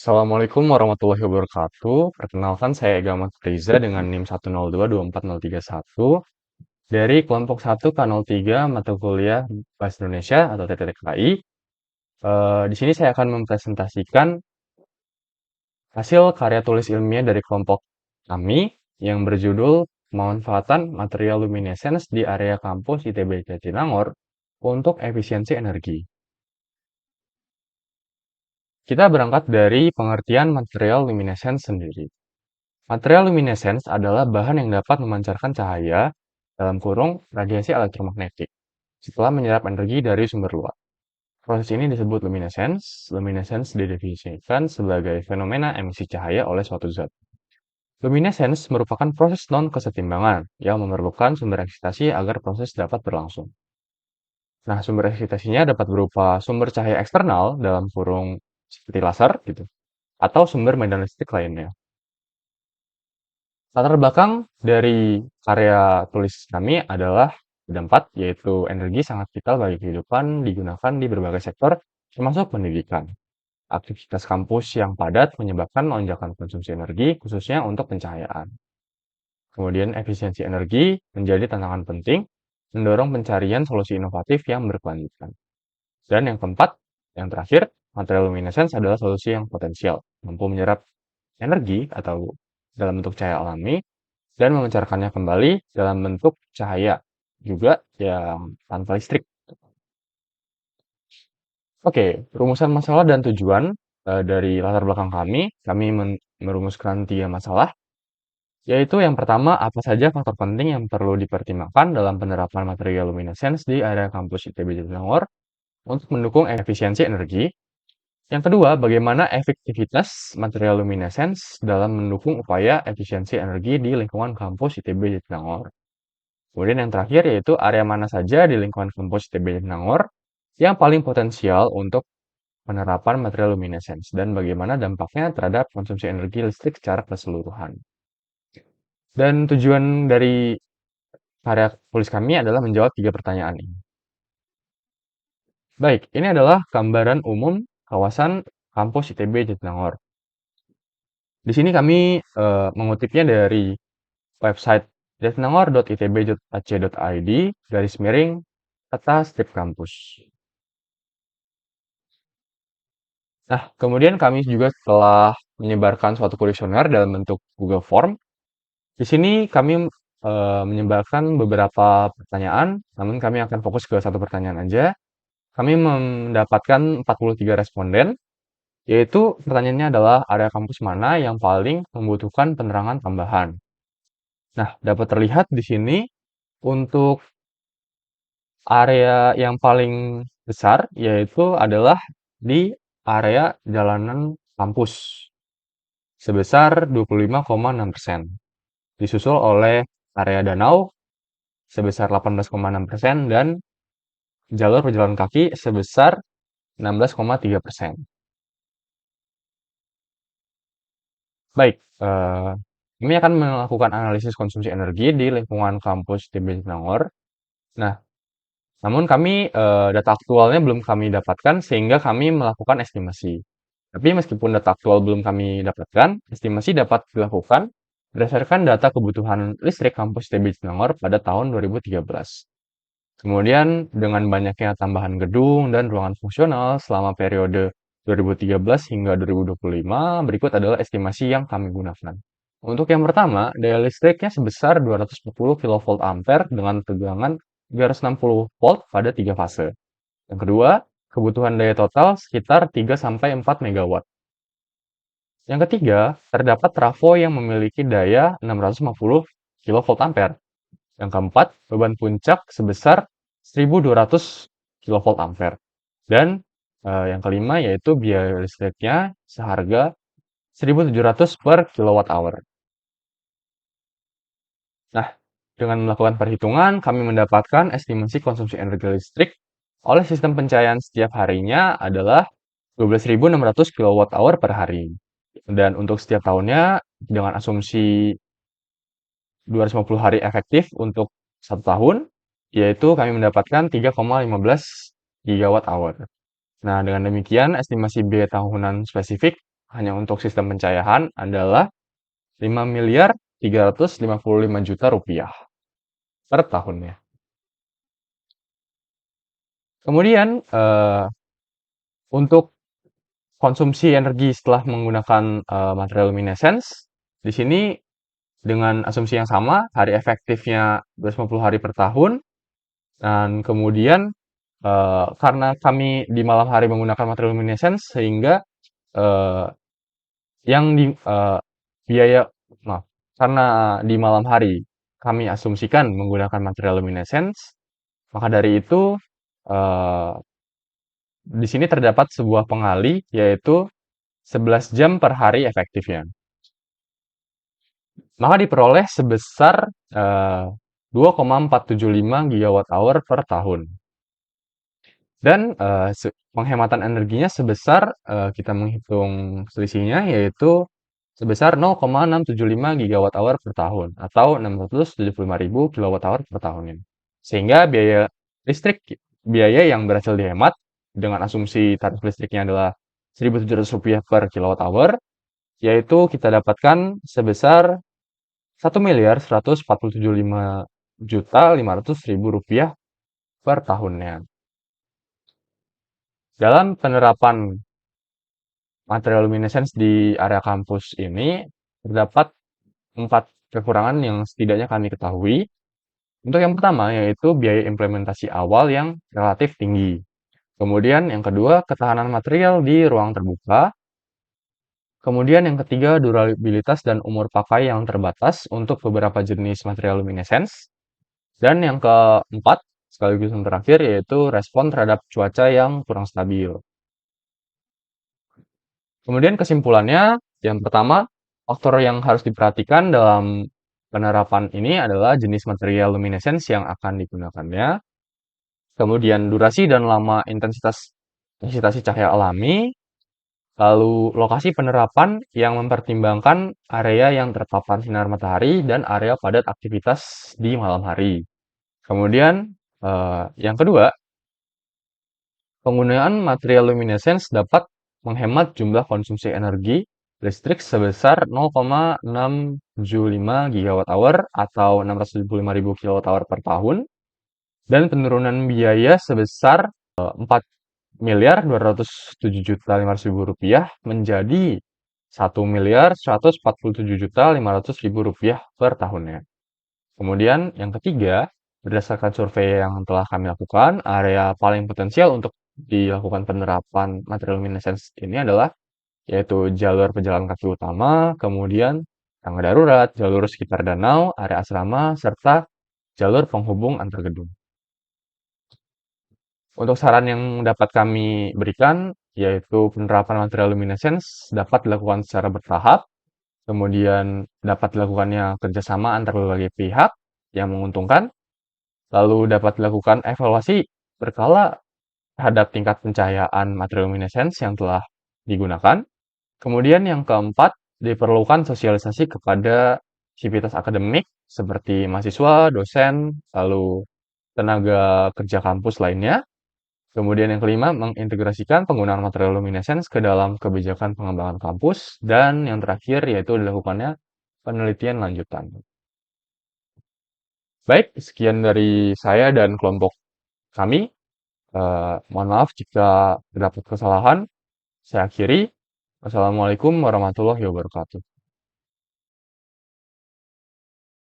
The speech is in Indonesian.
Assalamualaikum warahmatullahi wabarakatuh. Perkenalkan saya Ega Ahmad Riza dengan NIM 1022401 dari kelompok 1 K03 mata kuliah Bahasa Indonesia atau TTTKI. Di sini saya akan mempresentasikan hasil karya tulis ilmiah dari kelompok kami yang berjudul Pemanfaatan Material Luminescence di Area Kampus ITB Jatinangor untuk Efisiensi Energi. Kita berangkat dari pengertian material luminescence sendiri. Material luminescence adalah bahan yang dapat memancarkan cahaya dalam kurung radiasi elektromagnetik setelah menyerap energi dari sumber luar. Proses ini disebut luminescence. Luminescence didefinisikan sebagai fenomena emisi cahaya oleh suatu zat. Luminescence merupakan proses non-kesetimbangan yang memerlukan sumber eksitasi agar proses dapat berlangsung. Nah, sumber eksitasinya dapat berupa sumber cahaya eksternal dalam kurung seperti laser gitu, atau sumber medan listrik lainnya. Latar belakang dari karya tulis kami adalah ada 4, yaitu energi sangat vital bagi kehidupan digunakan di berbagai sektor, termasuk pendidikan. Aktivitas kampus yang padat menyebabkan lonjakan konsumsi energi, khususnya untuk pencahayaan. Kemudian efisiensi energi menjadi tantangan penting, mendorong pencarian solusi inovatif yang berkelanjutan. Dan yang keempat, yang terakhir, material luminescence adalah solusi yang potensial, mampu menyerap energi atau dalam bentuk cahaya alami dan memancarkannya kembali dalam bentuk cahaya juga yang tanpa listrik. Oke, rumusan masalah dan tujuan dari latar belakang kami merumuskan 3 masalah, yaitu yang pertama, apa saja faktor penting yang perlu dipertimbangkan dalam penerapan material luminescence di area kampus ITB Jatinangor untuk mendukung efisiensi energi. Yang kedua, bagaimana efektivitas material luminescence dalam mendukung upaya efisiensi energi di lingkungan kampus ITB Jatinangor. Kemudian yang terakhir yaitu area mana saja di lingkungan kampus ITB Jatinangor yang paling potensial untuk penerapan material luminescence dan bagaimana dampaknya terhadap konsumsi energi listrik secara keseluruhan. Dan tujuan dari karya tulis kami adalah menjawab 3 pertanyaan ini. Baik, ini adalah gambaran umum kawasan kampus ITB Jatinangor. Di sini kami mengutipnya dari website jatinangor.itb.ac.id garis miring peta strip kampus. Nah, kemudian kami juga telah menyebarkan suatu kuesioner dalam bentuk Google Form. Di sini kami menyebarkan beberapa pertanyaan, namun kami akan fokus ke satu pertanyaan aja. Kami mendapatkan 43 responden, yaitu pertanyaannya adalah area kampus mana yang paling membutuhkan penerangan tambahan. Nah, dapat terlihat di sini untuk area yang paling besar yaitu adalah di area jalanan kampus sebesar 25,6%. Disusul oleh area danau sebesar 18,6% dan jalur pejalan kaki sebesar 16,3%. Baik, kami akan melakukan analisis konsumsi energi di lingkungan kampus ITB Jatinangor. Nah, namun kami data aktualnya belum kami dapatkan sehingga kami melakukan estimasi. Tapi meskipun data aktual belum kami dapatkan, estimasi dapat dilakukan berdasarkan data kebutuhan listrik kampus ITB Jatinangor pada tahun 2013. Kemudian dengan banyaknya tambahan gedung dan ruangan fungsional selama periode 2013 hingga 2025, berikut adalah estimasi yang kami gunakan. Untuk yang pertama, daya listriknya sebesar 240 kV ampere dengan tegangan 360 volt pada 3 fase. Yang kedua, kebutuhan daya total sekitar 3-4 MW. Yang ketiga, terdapat trafo yang memiliki daya 650 kV ampere. Yang keempat, beban puncak sebesar 1200 kV ampere. Dan yang kelima yaitu biaya listriknya seharga 1.700 per kWh. Nah, dengan melakukan perhitungan, kami mendapatkan estimasi konsumsi energi listrik oleh sistem pencahayaan setiap harinya adalah 12.600 kWh per hari. Dan untuk setiap tahunnya, dengan asumsi 250 hari efektif untuk 1 tahun, yaitu kami mendapatkan 3,15 GWh. Nah, dengan demikian, estimasi biaya tahunan spesifik hanya untuk sistem pencahayaan adalah 5.355 juta rupiah per tahunnya. Kemudian, untuk konsumsi energi setelah menggunakan, material luminescence, di sini dengan asumsi yang sama, hari efektifnya 250 hari per tahun, dan kemudian, karena kami di malam hari menggunakan material luminescence, sehingga, eee, yang di biaya maaf, karena di malam hari kami asumsikan menggunakan material luminescence, maka dari itu, eee, di sini terdapat sebuah pengali, yaitu 11 jam per hari efektifnya. Maka diperoleh sebesar 2,475 gigawatt hour per tahun. Dan penghematan energinya sebesar kita menghitung selisihnya yaitu sebesar 0,675 gigawatt hour per tahun atau 675.000 kilowatt hour per tahunnya. Sehingga biaya yang berhasil dihemat dengan asumsi tarif listriknya adalah Rp1.700 per kilowatt hour, yaitu kita dapatkan sebesar 1.145.500.000 rupiah per tahunnya. Dalam penerapan material luminescence di area kampus ini, terdapat 4 kekurangan yang setidaknya kami ketahui. Untuk yang pertama, yaitu biaya implementasi awal yang relatif tinggi. Kemudian yang kedua, ketahanan material di ruang terbuka. Kemudian yang ketiga, durabilitas dan umur pakai yang terbatas untuk beberapa jenis material luminescence. Dan yang keempat, sekaligus yang terakhir, yaitu respon terhadap cuaca yang kurang stabil. Kemudian kesimpulannya, yang pertama, faktor yang harus diperhatikan dalam penerapan ini adalah jenis material luminescence yang akan digunakannya, kemudian durasi dan lama intensitas eksitasi cahaya alami, lalu lokasi penerapan yang mempertimbangkan area yang terpapar sinar matahari dan area padat aktivitas di malam hari. Kemudian, yang kedua, penggunaan material luminescence dapat menghemat jumlah konsumsi energi listrik sebesar 0,675 gigawatt hour atau 675.000 kilowatt hour per tahun dan penurunan biaya sebesar 4.207.500.000 rupiah menjadi 1.147.500.000 rupiah per tahunnya. Kemudian yang ketiga, berdasarkan survei yang telah kami lakukan, area paling potensial untuk dilakukan penerapan material luminescence ini adalah yaitu jalur pejalan kaki utama, kemudian tangga darurat, jalur sekitar danau, area asrama, serta jalur penghubung antar gedung. Untuk saran yang dapat kami berikan, yaitu penerapan material luminescence dapat dilakukan secara bertahap, kemudian dapat dilakukannya kerjasama antar berbagai pihak yang menguntungkan, lalu dapat dilakukan evaluasi berkala terhadap tingkat pencahayaan material luminescence yang telah digunakan. Kemudian yang keempat, diperlukan sosialisasi kepada sivitas akademik seperti mahasiswa, dosen, lalu tenaga kerja kampus lainnya. Kemudian yang kelima, mengintegrasikan penggunaan material luminescence ke dalam kebijakan pengembangan kampus. Dan yang terakhir, yaitu dilakukannya penelitian lanjutan. Baik, sekian dari saya dan kelompok kami. Mohon maaf jika terdapat kesalahan. Saya akhiri. Wassalamualaikum warahmatullahi wabarakatuh.